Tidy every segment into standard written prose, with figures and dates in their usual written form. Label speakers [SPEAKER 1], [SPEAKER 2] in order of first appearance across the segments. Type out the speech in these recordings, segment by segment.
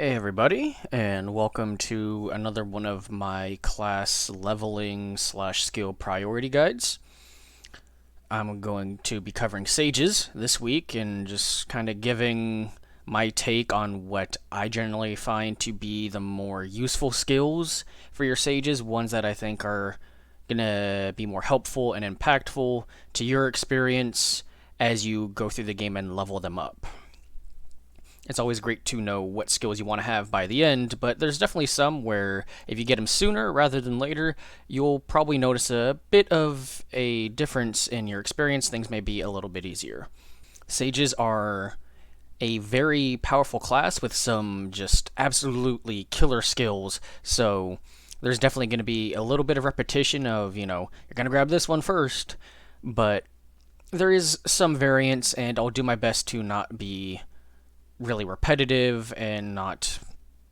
[SPEAKER 1] Hey everybody, and welcome to another one of my class leveling slash skill priority guides. I'm going to be covering sages this week and just kind of giving my take on what I generally find to be the more useful skills for your sages, ones that I think are gonna be more helpful and impactful to your experience as you go through the game and level them up. It's always great to know what skills you want to have by the end, but there's definitely some where if you get them sooner rather than later, you'll probably notice a bit of a difference in your experience. Things may be a little bit easier. Sages are a very powerful class with some just absolutely killer skills, so there's definitely going to be a little bit of repetition of, you're going to grab this one first, but there is some variance, and I'll do my best to not be really repetitive and not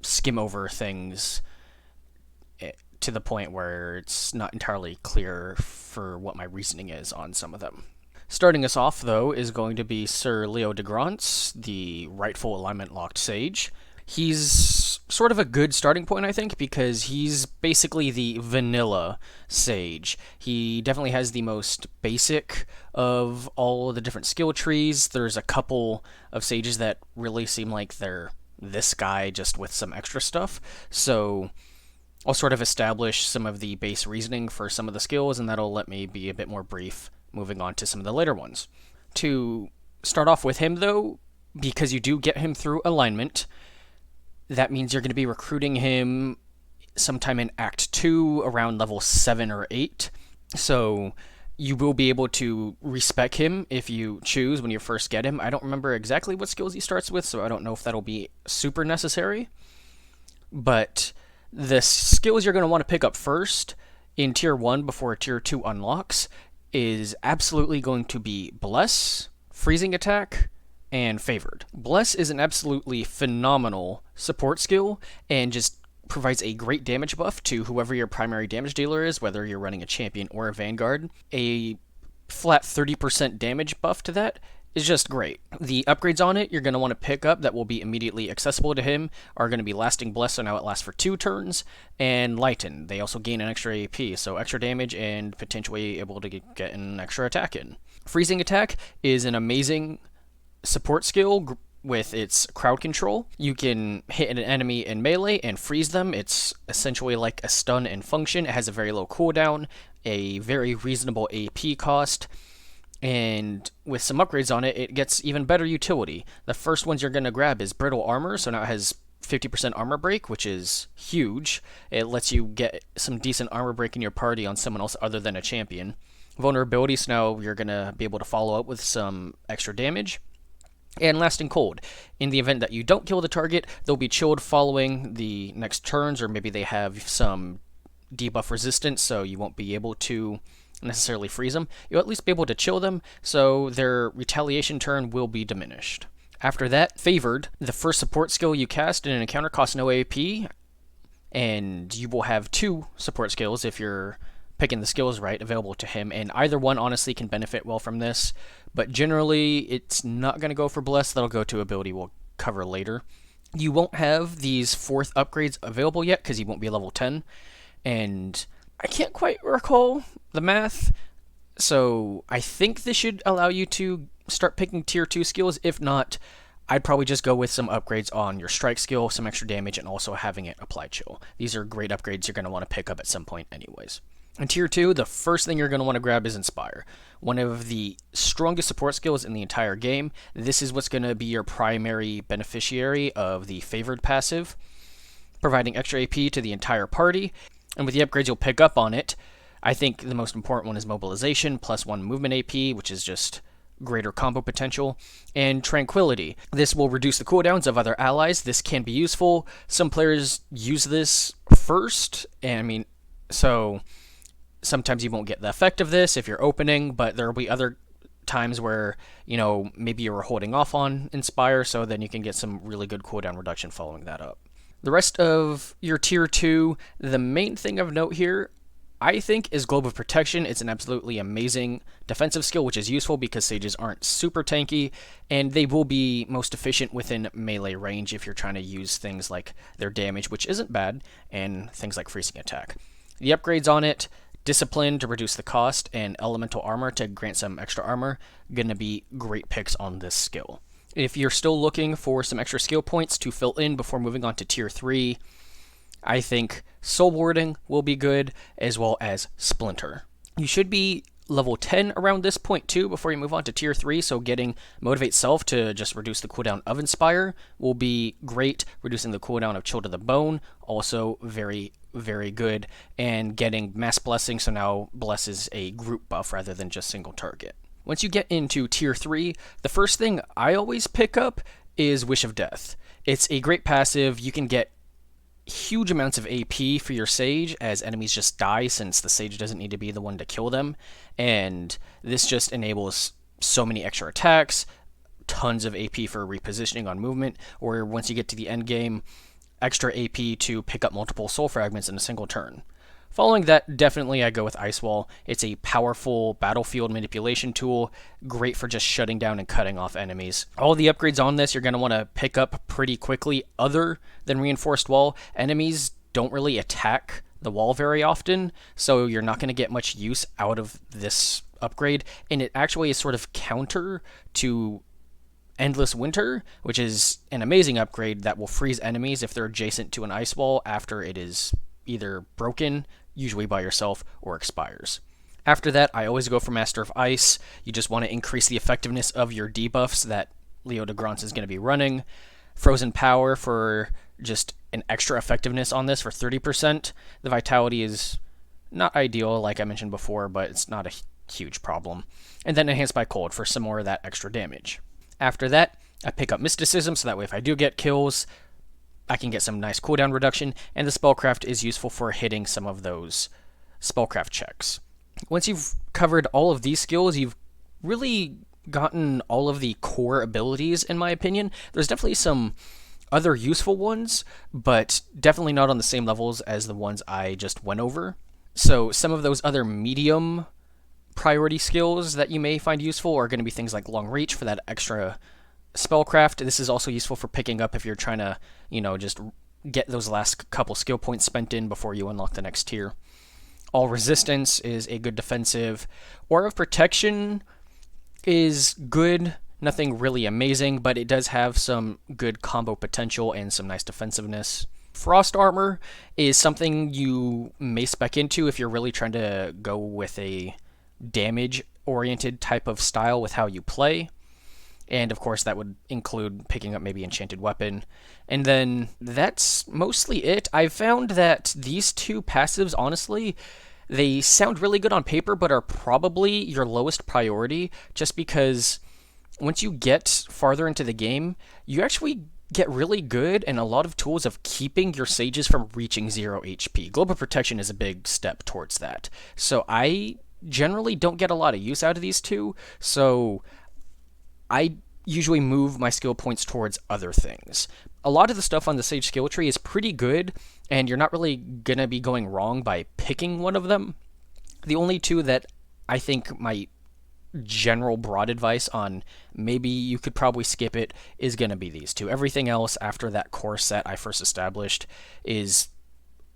[SPEAKER 1] skim over things to the point where it's not entirely clear for what my reasoning is on some of them. Starting us off, though, is going to be Sir Leodegrance, the rightful alignment locked sage. He's sort of a good starting point, I think, because he's basically the vanilla sage. He definitely has the most basic of all the different skill trees. There's a couple of sages that really seem like they're this guy just with some extra stuff. So I'll sort of establish some of the base reasoning for some of the skills, and that'll let me be a bit more brief moving on to some of the later ones. To start off with him, though, because you do get him through alignment, that means you're going to be recruiting him sometime in Act 2 around level 7 or 8. So you will be able to respec him if you choose when you first get him. I don't remember exactly what skills he starts with, so I don't know if that'll be super necessary. But the skills you're going to want to pick up first in Tier 1 before Tier 2 unlocks is absolutely going to be Bless, Freezing Attack, and Favored. Bless is an absolutely phenomenal support skill and just provides a great damage buff to whoever your primary damage dealer is, whether you're running a champion or a vanguard. A flat 30% damage buff to that is just great. The upgrades on it you're going to want to pick up that will be immediately accessible to him are going to be Lasting Bless, so now it lasts for 2 turns, and Lighten. They also gain an extra AP, so extra damage and potentially able to get an extra attack in. Freezing Attack is an amazing support skill with its crowd control. You can hit an enemy in melee and freeze them. It's essentially like a stun in function. It has a very low cooldown, a very reasonable AP cost, and with some upgrades on it, it gets even better utility. The first ones you're going to grab is Brittle Armor, so now it has 50% armor break, which is huge. It lets you get some decent armor break in your party on someone else other than a champion. Vulnerability, so now you're going to be able to follow up with some extra damage. And Lasting Cold. In the event that you don't kill the target, they'll be chilled following the next turns, or maybe they have some debuff resistance, so you won't be able to necessarily freeze them. You'll at least be able to chill them, so their retaliation turn will be diminished. After that, Favored, the first support skill you cast in an encounter costs no AP, and you will have 2 support skills if you're picking the skills right available to him, and either one honestly can benefit well from this, but generally it's not going to go for Bless. That'll go to ability we'll cover later. You won't have these 4th upgrades available yet because you won't be level 10, and I can't quite recall the math, so I think this should allow you to start picking tier 2 skills. If not, I'd probably just go with some upgrades on your strike skill, some extra damage, and also having it apply chill. These are great upgrades you're going to want to pick up at some point anyways. In Tier 2, the first thing you're going to want to grab is Inspire. One of the strongest support skills in the entire game. This is what's going to be your primary beneficiary of the Favored passive, providing extra AP to the entire party. And with the upgrades you'll pick up on it, I think the most important one is Mobilization, +1 movement AP, which is just greater combo potential, and Tranquility. This will reduce the cooldowns of other allies. This can be useful. Some players use this first, and so sometimes you won't get the effect of this if you're opening, but there will be other times where, maybe you were holding off on Inspire, so then you can get some really good cooldown reduction following that up. The rest of your Tier 2, the main thing of note here I think is Globe of Protection. It's an absolutely amazing defensive skill, which is useful because sages aren't super tanky, and they will be most efficient within melee range if you're trying to use things like their damage, which isn't bad, and things like freezing attack. The upgrades on it: Discipline to reduce the cost, and Elemental Armor to grant some extra armor, gonna be great picks on this skill. If you're still looking for some extra skill points to fill in before moving on to Tier 3, I think Soul Warding will be good, as well as Splinter. You should be level 10 around this point too before you move on to Tier 3, so getting Motivate Self to just reduce the cooldown of Inspire will be great. Reducing the cooldown of Chill to the Bone, also very, very good. And getting Mass Blessing, so now Bless is a group buff rather than just single target. Once you get into Tier 3, the first thing I always pick up is Wish of Death. It's a great passive. You can get huge amounts of AP for your Sage as enemies just die, since the Sage doesn't need to be the one to kill them, and this just enables so many extra attacks, tons of AP for repositioning on movement, or once you get to the end game, extra AP to pick up multiple soul fragments in a single turn. Following that, definitely I go with Ice Wall. It's a powerful battlefield manipulation tool, great for just shutting down and cutting off enemies. All the upgrades on this you're going to want to pick up pretty quickly. Other than Reinforced Wall, enemies don't really attack the wall very often, so you're not going to get much use out of this upgrade, and it actually is sort of counter to Endless Winter, which is an amazing upgrade that will freeze enemies if they're adjacent to an ice wall after it is either broken, usually by yourself, or expires. After that, I always go for Master of Ice. You just want to increase the effectiveness of your debuffs that Leodegrance is going to be running. Frozen Power for just an extra effectiveness on this for 30%. The Vitality is not ideal, like I mentioned before, but it's not a huge problem. And then Enhanced by Cold for some more of that extra damage. After that, I pick up Mysticism, so that way if I do get kills, I can get some nice cooldown reduction, and the Spellcraft is useful for hitting some of those Spellcraft checks. Once you've covered all of these skills, you've really gotten all of the core abilities, in my opinion. There's definitely some other useful ones, but definitely not on the same levels as the ones I just went over. So some of those other medium priority skills that you may find useful are going to be things like Long Reach for that extra Spellcraft. This is also useful for picking up if you're trying to, just get those last couple skill points spent in before you unlock the next tier. All Resistance is a good defensive. Aura of Protection is good, nothing really amazing, but it does have some good combo potential and some nice defensiveness. Frost Armor is something you may spec into if you're really trying to go with a damage-oriented type of style with how you play. And of course that would include picking up maybe Enchanted Weapon. And then that's mostly it. I've found that these two passives, honestly, they sound really good on paper, but are probably your lowest priority, just because once you get farther into the game, you actually get really good and a lot of tools of keeping your sages from reaching 0 HP. Global Protection is a big step towards that. So I generally don't get a lot of use out of these two, so I usually move my skill points towards other things. A lot of the stuff on the Sage skill tree is pretty good, and you're not really going to be going wrong by picking one of them. The only two that I think my general broad advice on maybe you could probably skip it is going to be these two. Everything else after that core set I first established is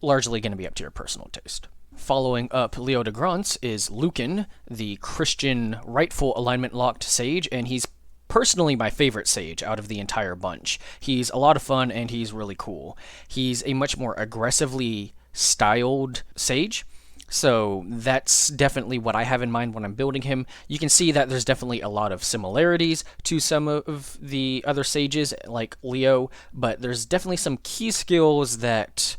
[SPEAKER 1] largely going to be up to your personal taste. Following up Leodegrance is Lucan, the Christian rightful alignment locked sage, and he's personally my favorite sage out of the entire bunch. He's a lot of fun and he's really cool. He's a much more aggressively styled sage, so that's definitely what I have in mind when I'm building him. You can see that there's definitely a lot of similarities to some of the other sages like Leo, but there's definitely some key skills that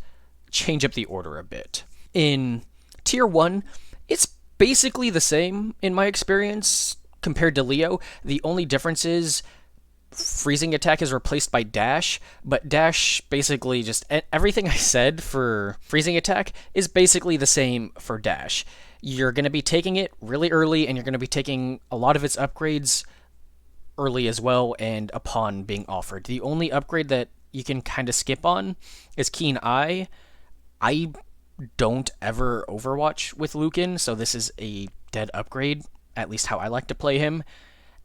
[SPEAKER 1] change up the order a bit. In Tier 1, it's basically the same in my experience compared to Leo. The only difference is freezing attack is replaced by dash, but dash basically just everything I said for freezing attack is basically the same for dash. You're going to be taking it really early, and you're going to be taking a lot of its upgrades early as well and upon being offered. The only upgrade that you can kind of skip on is Keen Eye. I don't ever Overwatch with Lucan, so this is a dead upgrade, at least how I like to play him.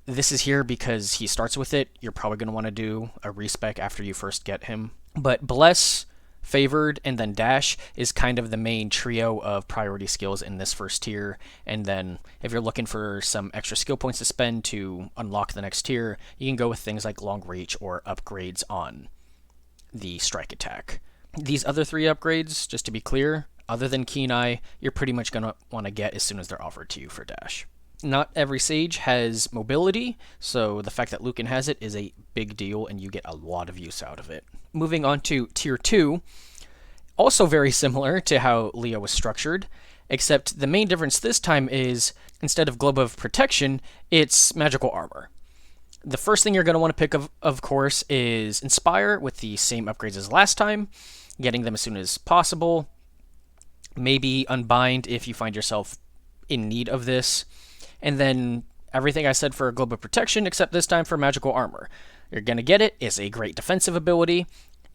[SPEAKER 1] This is here because he starts with it. You're probably going to want to do a respec after you first get him. But Bless, Favored, and then Dash is kind of the main trio of priority skills in this first tier. And then if you're looking for some extra skill points to spend to unlock the next tier, you can go with things like Long Reach or upgrades on the Strike Attack. These other three upgrades, just to be clear, other than Keen Eye, you're pretty much going to want to get as soon as they're offered to you for Dash. Not every Sage has mobility, so the fact that Lucan has it is a big deal and you get a lot of use out of it. Moving on to Tier 2, also very similar to how Leo was structured, except the main difference this time is instead of Globe of Protection, it's Magical Armor. The first thing you're going to want to pick, of course, is Inspire with the same upgrades as last time, getting them as soon as possible. Maybe Unbind if you find yourself in need of this. And then everything I said for Globe of Protection, except this time for Magical Armor. You're going to get it. It's a great defensive ability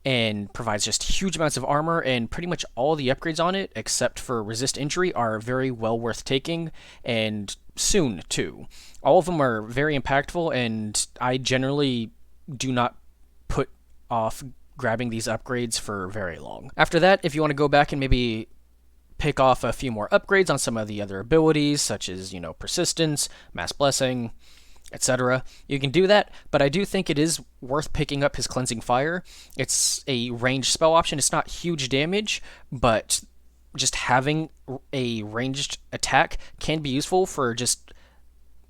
[SPEAKER 1] and provides just huge amounts of armor, and pretty much all the upgrades on it, except for Resist Injury, are very well worth taking, and soon, too. All of them are very impactful, and I generally do not put off grabbing these upgrades for very long. After that, if you want to go back and maybe pick off a few more upgrades on some of the other abilities, such as, Persistence, Mass Blessing, etc. You can do that, but I do think it is worth picking up his Cleansing Fire. It's a ranged spell option. It's not huge damage, but just having a ranged attack can be useful for just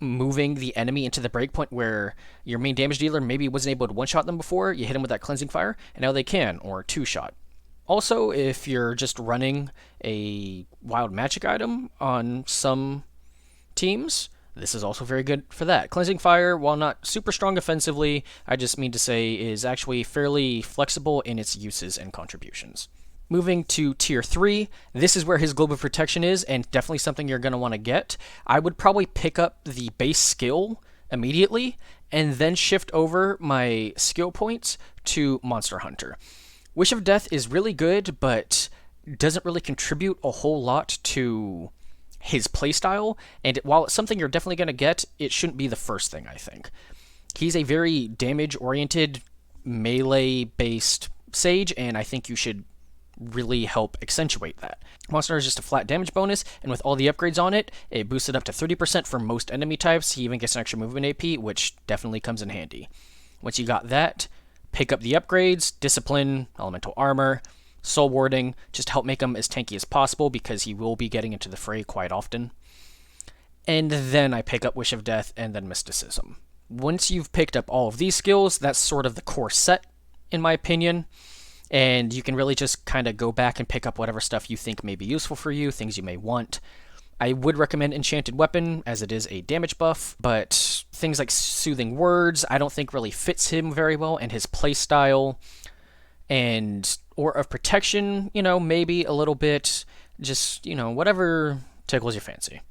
[SPEAKER 1] moving the enemy into the breakpoint where your main damage dealer maybe wasn't able to one-shot them before. You hit them with that Cleansing Fire, and now they can, or two-shot. Also, if you're just running a wild magic item on some teams, this is also very good for that. Cleansing Fire, while not super strong offensively, I just mean to say is actually fairly flexible in its uses and contributions. Moving to Tier 3, this is where his Globe of Protection is, and definitely something you're going to want to get. I would probably pick up the base skill immediately, and then shift over my skill points to Monster Hunter. Wish of Death is really good, but doesn't really contribute a whole lot to his playstyle, and while it's something you're definitely going to get, it shouldn't be the first thing, I think. He's a very damage-oriented, melee-based Sage, and I think you should really help accentuate that. Monster is just a flat damage bonus, and with all the upgrades on it, it boosts it up to 30% for most enemy types. He even gets an extra movement AP, which definitely comes in handy. Once you got that, pick up the upgrades, Discipline, Elemental Armor, Soul Warding, just help make him as tanky as possible because he will be getting into the fray quite often. And then I pick up Wish of Death and then Mysticism. Once you've picked up all of these skills, that's sort of the core set, in my opinion. And you can really just kind of go back and pick up whatever stuff you think may be useful for you, things you may want. I would recommend Enchanted Weapon, as it is a damage buff, but things like Soothing Words I don't think really fits him very well and his playstyle. And Aura of Protection, maybe a little bit, just, whatever tickles your fancy.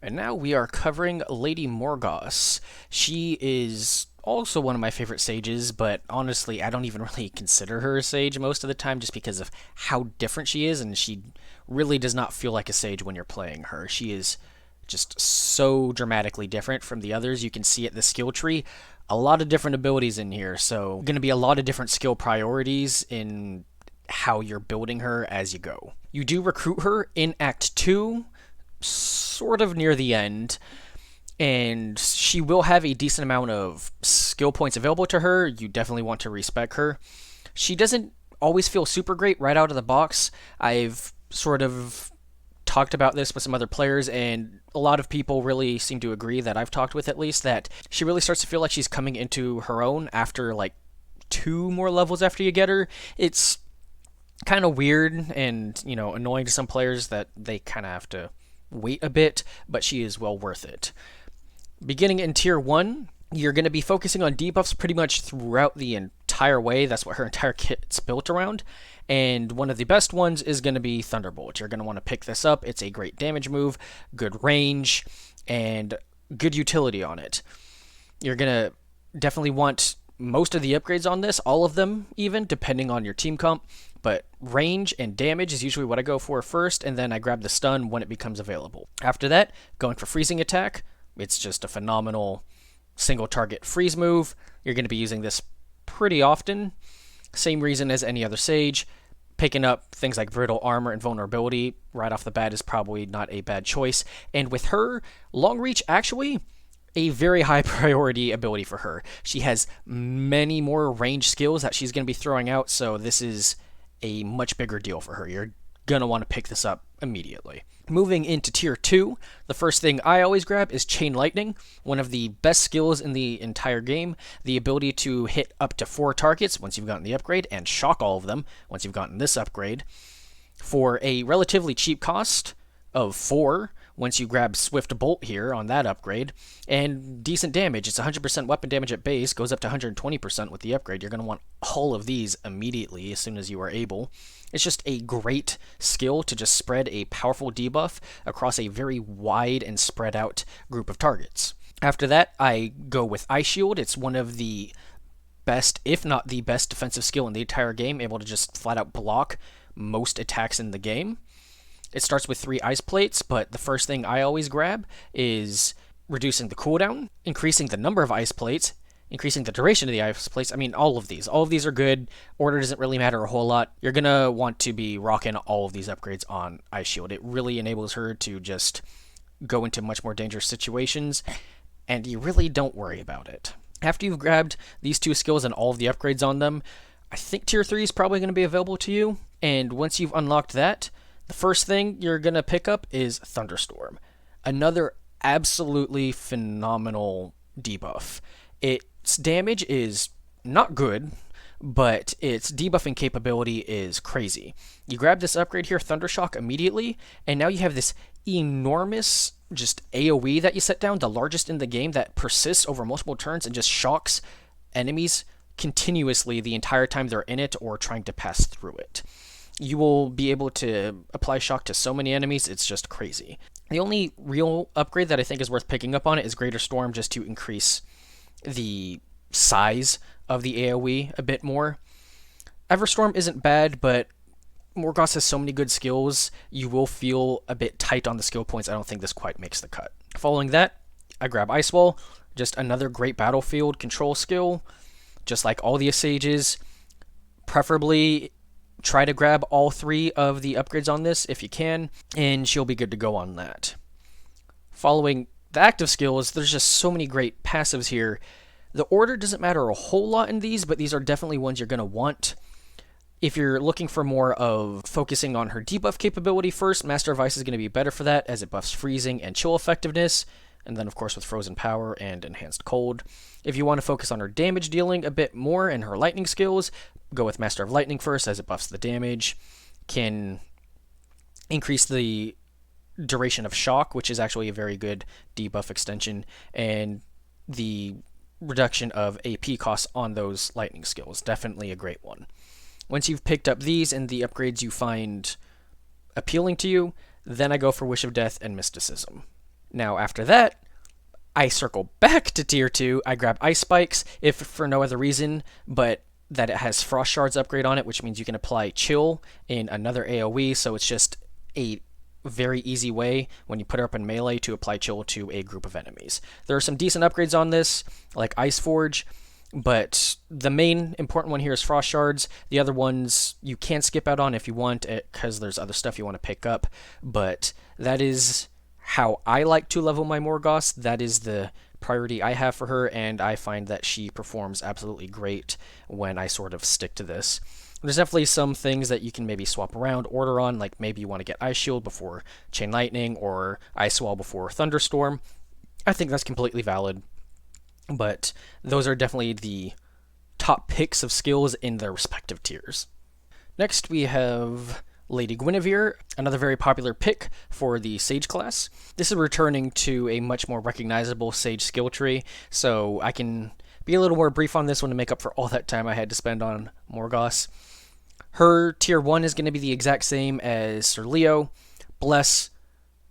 [SPEAKER 1] And now we are covering Lady Morgawse. She is also one of my favorite sages, but honestly, I don't even really consider her a sage most of the time just because of how different she is, and she really does not feel like a sage when you're playing her. She is just so dramatically different from the others. You can see at the skill tree a lot of different abilities in here, so going to be a lot of different skill priorities in how you're building her as you go. You do recruit her in Act 2, sort of near the end, and she will have a decent amount of skill points available to her. You definitely want to respec her. She doesn't always feel super great right out of the box. I've sort of talked about this with some other players, and a lot of people really seem to agree, that I've talked with at least, that she really starts to feel like she's coming into her own after like 2 more levels after you get her. It's kind of weird and, annoying to some players that they kind of have to wait a bit, but she is well worth it. Beginning in Tier 1, you're going to be focusing on debuffs pretty much throughout the entire way. That's what her entire kit's built around. And one of the best ones is going to be Thunderbolt. You're going to want to pick this up. It's a great damage move, good range, and good utility on it. You're going to definitely want most of the upgrades on this, all of them even, depending on your team comp. But range and damage is usually what I go for first, and then I grab the stun when it becomes available. After that, going for freezing attack. It's just a phenomenal single target freeze move. You're going to be using this pretty often. Same reason as any other Sage. Picking up things like brittle armor and vulnerability right off the bat is probably not a bad choice. And with her, long reach actually a very high priority ability for her. She has many more range skills that she's going to be throwing out, so this is a much bigger deal for her. You're going to want to pick this up immediately. Moving into tier 2, the first thing I always grab is Chain Lightning, one of the best skills in the entire game. The ability to hit up to 4 targets once you've gotten the upgrade, and shock all of them once you've gotten this upgrade, for a relatively cheap cost of 4 once you grab Swift Bolt here on that upgrade, and decent damage. It's 100% weapon damage at base, goes up to 120% with the upgrade. You're going to want all of these immediately as soon as you are able. It's just a great skill to just spread a powerful debuff across a very wide and spread out group of targets. After that, I go with Ice Shield. It's one of the best, if not the best, defensive skill in the entire game, able to just flat out block most attacks in the game. It starts with 3 ice plates, but the first thing I always grab is reducing the cooldown, increasing the number of ice plates, increasing the duration of the ice plates. I mean, all of these. All of these are good. Order doesn't really matter a whole lot. You're going to want to be rocking all of these upgrades on Ice Shield. It really enables her to just go into much more dangerous situations, and you really don't worry about it. After you've grabbed these 2 skills and all of the upgrades on them, I think tier 3 is probably going to be available to you, and once you've unlocked that, the first thing you're going to pick up is Thunderstorm. Another absolutely phenomenal debuff. Its damage is not good, but its debuffing capability is crazy. You grab this upgrade here, Thundershock, immediately, and now you have this enormous just AoE that you set down, the largest in the game, that persists over multiple turns and just shocks enemies continuously the entire time they're in it or trying to pass through it. You will be able to apply shock to so many enemies, it's just crazy. The only real upgrade that I think is worth picking up on it is Greater Storm, just to increase the size of the AoE a bit more. Everstorm isn't bad, but Morgawse has so many good skills, you will feel a bit tight on the skill points. I don't think this quite makes the cut. Following that, I grab Ice Wall, just another great battlefield control skill, just like all the Sages. Preferably try to grab all 3 of the upgrades on this if you can, and she'll be good to go on that. Following the active skills, there's just so many great passives here. The order doesn't matter a whole lot in these, but these are definitely ones you're going to want. If you're looking for more of focusing on her debuff capability first, Master of Ice is going to be better for that, as it buffs freezing and chill effectiveness, and then of course with Frozen Power and Enhanced Cold. If you want to focus on her damage dealing a bit more and her lightning skills, go with Master of Lightning first, as it buffs the damage, can increase the duration of shock, which is actually a very good debuff extension, and the reduction of AP costs on those lightning skills. Definitely a great one. Once you've picked up these and the upgrades you find appealing to you, then I go for Wish of Death and Mysticism. Now after that, I circle back to tier 2. I grab Ice Spikes, if for no other reason, but that it has Frost Shards upgrade on it, which means you can apply Chill in another AoE, so it's just a very easy way when you put her up in melee to apply Chill to a group of enemies. There are some decent upgrades on this, like Ice Forge, but the main important one here is Frost Shards. The other ones you can skip out on if you want, because there's other stuff you want to pick up, but that is how I like to level my Morgawse. That is the priority I have for her, and I find that she performs absolutely great when I sort of stick to this. There's definitely some things that you can maybe swap around order on, like maybe you want to get Ice Shield before Chain Lightning or Ice Wall before Thunderstorm. I think that's completely valid, but those are definitely the top picks of skills in their respective tiers. Next we have Lady Guinevere, another very popular pick for the Sage class. This is returning to a much more recognizable Sage skill tree, so I can be a little more brief on this one to make up for all that time I had to spend on Morgawse. Her tier 1 is going to be the exact same as Sir Leo. Bless,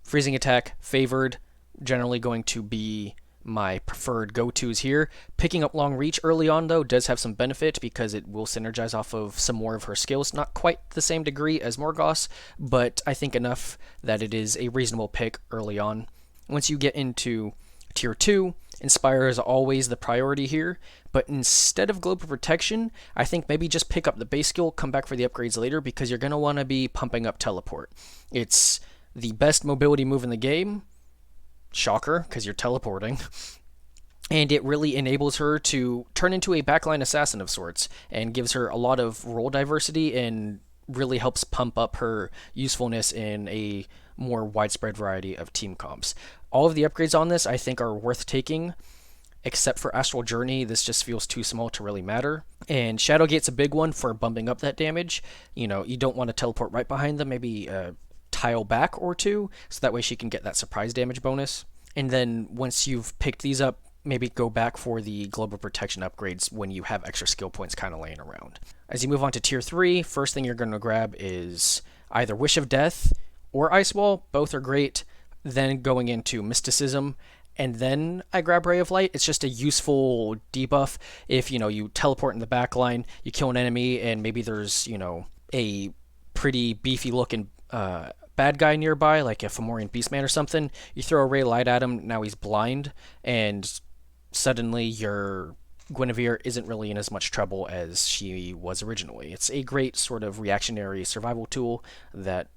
[SPEAKER 1] Freezing Attack, Favored, generally going to be my preferred go-tos here. Picking up Long Reach early on, though, does have some benefit because it will synergize off of some more of her skills. Not quite the same degree as Morgawse, but I think enough that it is a reasonable pick early on. Once you get into Tier 2, Inspire is always the priority here, but instead of Global Protection, I think maybe just pick up the base skill, come back for the upgrades later, because you're going to want to be pumping up Teleport. It's the best mobility move in the game. Shocker, because you're teleporting. And it really enables her to turn into a backline assassin of sorts, and gives her a lot of role diversity, and really helps pump up her usefulness in a more widespread variety of team comps. All of the upgrades on this I think are worth taking, except for Astral Journey. This just feels too small to really matter. And Shadowgate's a big one for bumping up that damage. You don't want to teleport right behind them, maybe a tile back or two, so that way she can get that surprise damage bonus. And then once you've picked these up, maybe go back for the Global Protection upgrades when you have extra skill points kind of laying around. As you move on to Tier 3, first thing you're going to grab is either Wish of Death or Ice Wall. Both are great. Then going into Mysticism, and then I grab Ray of Light. It's just a useful debuff. If, you teleport in the back line, you kill an enemy, and maybe there's, a pretty beefy looking bad guy nearby, like a Fomorian Beastman or something, you throw a Ray of Light at him, now he's blind, and suddenly your Guinevere isn't really in as much trouble as she was originally. It's a great sort of reactionary survival tool that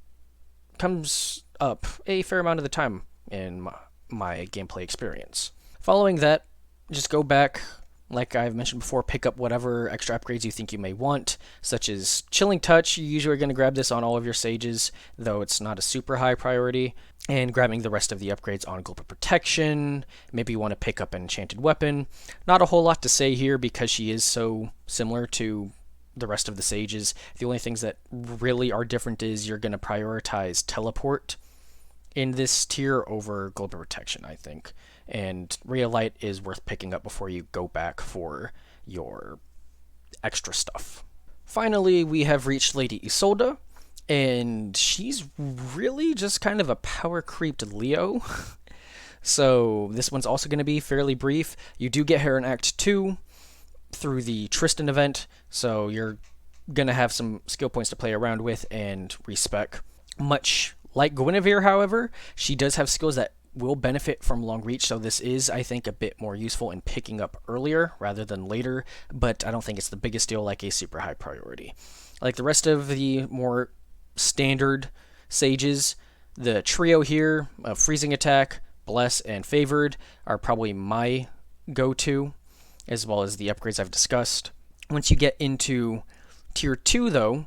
[SPEAKER 1] comes up a fair amount of the time in my gameplay experience. Following that, just go back, like I've mentioned before, pick up whatever extra upgrades you think you may want, such as Chilling Touch. You usually are going to grab this on all of your sages, though it's not a super high priority, and grabbing the rest of the upgrades on Global Protection. Maybe you want to pick up an Enchanted Weapon. Not a whole lot to say here because she is so similar to the rest of the sages. The only things that really are different is you're going to prioritize Teleport in this tier over Global Protection, I think. And Ray of Light is worth picking up before you go back for your extra stuff. Finally, we have reached Lady Isolde, and she's really just kind of a power creeped Leo. So this one's also going to be fairly brief. You do get her in Act 2 through the Tristan event, so you're going to have some skill points to play around with and respec. Much like Guinevere, however, she does have skills that will benefit from Long Reach, so this is, I think, a bit more useful in picking up earlier rather than later, but I don't think it's the biggest deal like a super high priority. Like the rest of the more standard sages, the trio here of Freezing Attack, Bless, and Favored are probably my go-to, as well as the upgrades I've discussed. Once you get into Tier 2, though,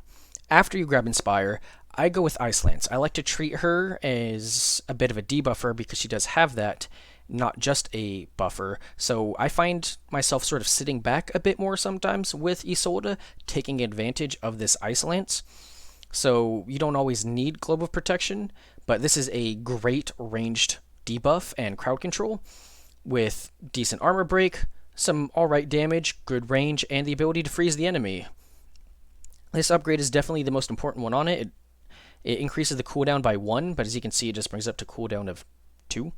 [SPEAKER 1] after you grab Inspire, I go with Ice Lance. I like to treat her as a bit of a debuffer because she does have that, not just a buffer. So I find myself sort of sitting back a bit more sometimes with Isolde, taking advantage of this Ice Lance. So you don't always need Global Protection, but this is a great ranged debuff and crowd control with decent armor break, some alright damage, good range, and the ability to freeze the enemy. This upgrade is definitely the most important one on it. It increases the cooldown by 1, but as you can see, it just brings up to cooldown of 2.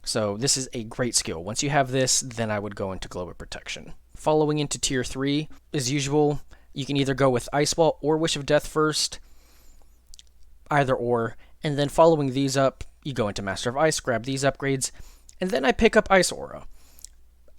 [SPEAKER 1] So this is a great skill. Once you have this, then I would go into Global Protection. Following into Tier 3, as usual, you can either go with Ice Wall or Wish of Death first, either or, and then following these up, you go into Master of Ice, grab these upgrades, and then I pick up Ice Aura.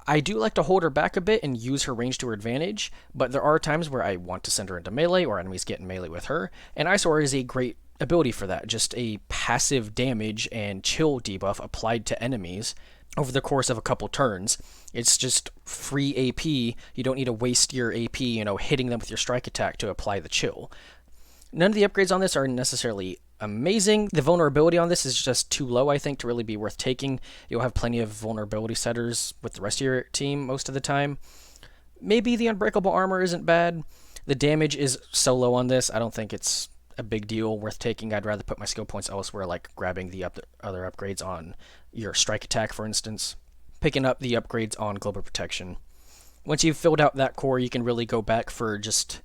[SPEAKER 1] I do like to hold her back a bit and use her range to her advantage, but there are times where I want to send her into melee or enemies get in melee with her, and Ice Aura is a great ability for that, just a passive damage and chill debuff applied to enemies over the course of a couple turns. It's just free AP. You don't need to waste your AP, hitting them with your strike attack to apply the chill. None of the upgrades on this are necessarily amazing. The vulnerability on this is just too low, I think, to really be worth taking. You'll have plenty of vulnerability setters with the rest of your team most of the time. Maybe the Unbreakable Armor isn't bad. The damage is so low on this, I don't think it's a big deal worth taking. I'd rather put my skill points elsewhere, like grabbing the other upgrades on your strike attack, for instance. Picking up the upgrades on Global Protection. Once you've filled out that core, you can really go back for just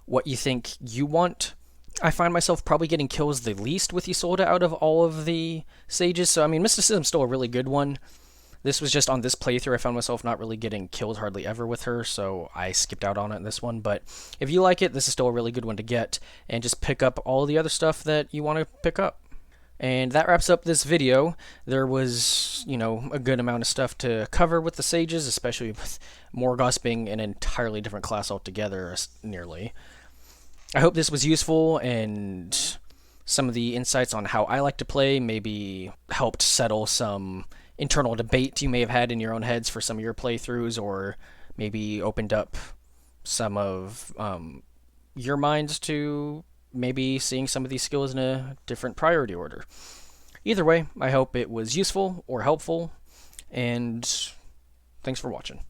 [SPEAKER 1] what you think you want. I find myself probably getting kills the least with Isolde out of all of the sages, so Mysticism's still a really good one, This was just on this playthrough. I found myself not really getting killed hardly ever with her, so I skipped out on it in this one. But if you like it, this is still a really good one to get, and just pick up all the other stuff that you want to pick up. And that wraps up this video. There was, a good amount of stuff to cover with the sages, especially with Morgawse being an entirely different class altogether, nearly. I hope this was useful, and some of the insights on how I like to play maybe helped settle some internal debate you may have had in your own heads for some of your playthroughs, or maybe opened up some of your minds to maybe seeing some of these skills in a different priority order. Either way, I hope it was useful or helpful, and thanks for watching.